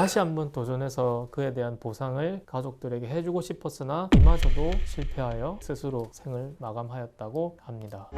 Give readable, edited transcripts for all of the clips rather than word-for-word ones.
다시 한번 도전해서 그에 대한 보상을 가족들에게 해주고 싶었으나 이마저도 실패하여 스스로 생을 마감하였다고 합니다.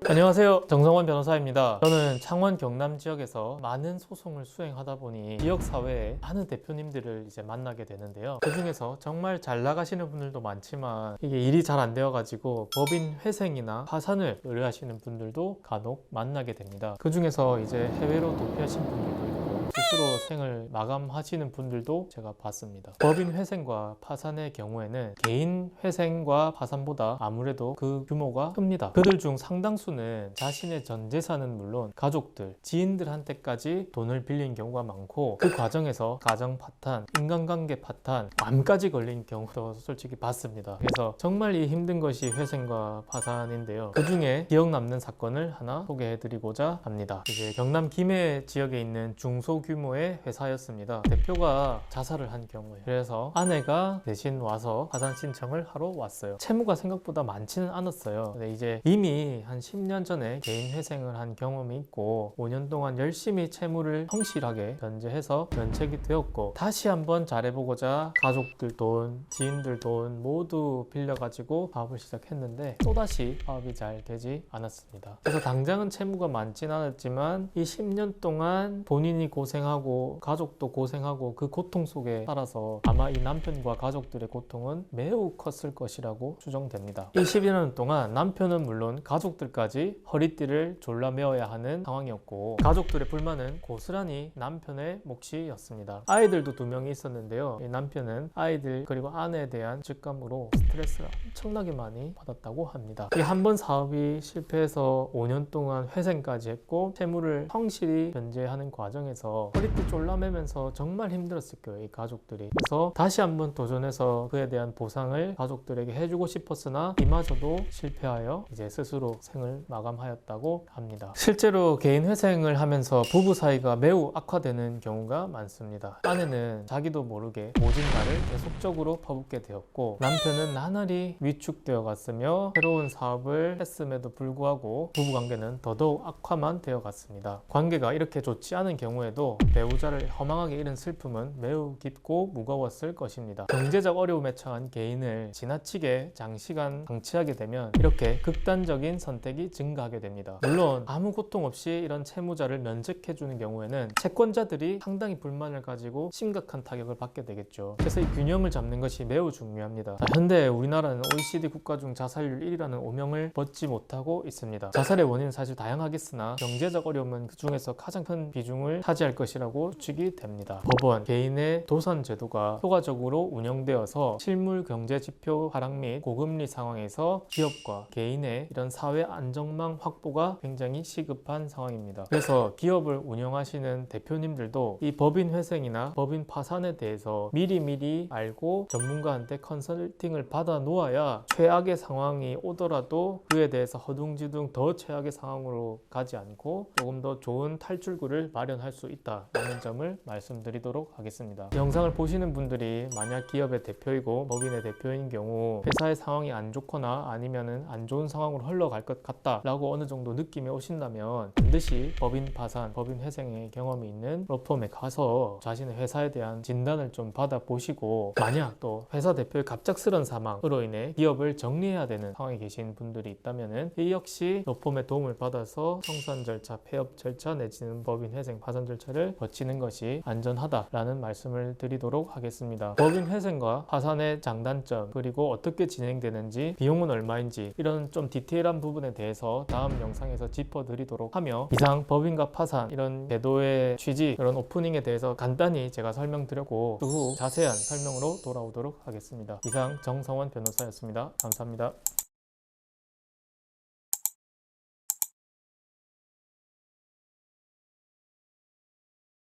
안녕하세요, 정성원 변호사입니다. 저는 창원 경남 지역에서 많은 소송을 수행하다 보니 지역사회에 많은 대표님들을 이제 만나게 되는데요. 그 중에서 정말 잘 나가시는 분들도 많지만 이게 일이 잘 안 되어가지고 법인 회생이나 파산을 의뢰하시는 분들도 간혹 만나게 됩니다. 그 중에서 이제 해외로 도피하신 분들도 있고 스스로 생을 마감하시는 분들도 제가 봤습니다. 법인 회생과 파산의 경우에는 개인 회생과 파산보다 아무래도 그 규모가 큽니다. 그들 중 상당수는 자신의 전 재산은 물론 가족들, 지인들한테까지 돈을 빌린 경우가 많고 그 과정에서 가정 파탄, 인간관계 파탄, 암까지 걸린 경우도 솔직히 봤습니다. 그래서 정말 이 힘든 것이 회생과 파산인데요. 그 중에 기억 남는 사건을 하나 소개해드리고자 합니다. 이제 경남 김해 지역에 있는 중소규모의 회사였습니다. 대표가 자살을 한 경우에 그래서 아내가 대신 와서 파산 신청을 하러 왔어요. 채무가 생각보다 많지는 않았어요. 근데 이제 이미 한 10년 전에 개인 회생을 한 경험이 있고 5년 동안 열심히 채무를 성실하게 변제해서 면책이 되었고 다시 한번 잘해보고자 가족들 돈, 지인들 돈 모두 빌려가지고 사업을 시작했는데 또다시 사업이 잘 되지 않았습니다. 그래서 당장은 채무가 많진 않았지만 이 10년 동안 본인이 고생하고 가족도 고생하고 그 고통 속에 살아서 아마 이 남편과 가족들의 고통은 매우 컸을 것이라고 추정됩니다. 이 11년 동안 남편은 물론 가족들까지 허리띠를 졸라매어야 하는 상황이었고 가족들의 불만은 고스란히 남편의 몫이었습니다. 아이들도 2명이 있었는데요. 이 남편은 아이들 그리고 아내에 대한 직감으로 스트레스를 엄청나게 많이 받았다고 합니다. 이 한 번 사업이 실패해서 5년 동안 회생까지 했고 채무를 성실히 변제하는 과정에서 허리띠 졸라매면서 정말 힘들었을 거예요, 이 가족들이. 그래서 다시 한번 도전해서 그에 대한 보상을 가족들에게 해주고 싶었으나 이마저도 실패하여 이제 스스로 생을 마감하였다고 합니다. 실제로 개인 회생을 하면서 부부 사이가 매우 악화되는 경우가 많습니다. 아내는 자기도 모르게 모진 말을 계속적으로 퍼붓게 되었고 남편은 나날이 위축되어 갔으며 새로운 사업을 했음에도 불구하고 부부관계는 더더욱 악화만 되어 갔습니다. 관계가 이렇게 좋지 않은 경우에도 배우자를 허망하게 잃은 슬픔은 매우 깊고 무거웠을 것입니다. 경제적 어려움에 처한 개인을 지나치게 장시간 방치하게 되면 이렇게 극단적인 선택이 증가하게 됩니다. 물론 아무 고통 없이 이런 채무자를 면책해주는 경우에는 채권자들이 상당히 불만을 가지고 심각한 타격을 받게 되겠죠. 그래서 이 균형을 잡는 것이 매우 중요합니다. 현대 우리나라는 OECD 국가 중 자살률 1위라는 오명을 벗지 못하고 있습니다. 자살의 원인은 사실 다양하겠으나 경제적 어려움은 그 중에서 가장 큰 비중을 차지할 것이라고 추측이 됩니다. 법원, 개인의 도산 제도가 효과적으로 운영되어서 실물 경제 지표 하락 및 고금리 상황에서 기업과 개인의 이런 사회 안정망 확보가 굉장히 시급한 상황입니다. 그래서 기업을 운영하시는 대표님들도 이 법인 회생이나 법인 파산에 대해서 미리미리 알고 전문가한테 컨설팅을 받아 놓아야 최악의 상황이 오더라도 그에 대해서 허둥지둥 더 최악의 상황으로 가지 않고 조금 더 좋은 탈출구를 마련할 수 있다는 점을 말씀드리도록 하겠습니다. 영상을 보시는 분들이 만약 기업의 대표이고 법인의 대표인 경우 회사의 상황이 안 좋거나 아니면은 안 좋은 상황으로 흘러갈 것 같다 라고 어느 정도 느낌이 오신다면 반드시 법인 파산, 법인 회생의 경험이 있는 로펌에 가서 자신의 회사에 대한 진단을 좀 받아보시고 만약 또 회사 대표의 갑작스런 사망으로 인해 기업을 정리해야 되는 상황에 계신 분들이 있다면은 이 역시 로펌의 도움을 받아서 청산 절차, 폐업 절차 내지는 법인 회생, 파산 절차를 거치는 것이 안전하다라는 말씀을 드리도록 하겠습니다. 법인 회생과 파산의 장단점 그리고 어떻게 진행되는지 비용은 얼마인지 이런 좀 디테일한 부분에 대해서 다음 영상에서 짚어드리도록 하며 이상 법인과 파산 이런 제도의 취지 이런 오프닝에 대해서 간단히 제가 설명드렸고 그 후 자세한 설명으로 돌아오도록 하겠습니다. 이상 정성원 변호사였습니다. 감사합니다.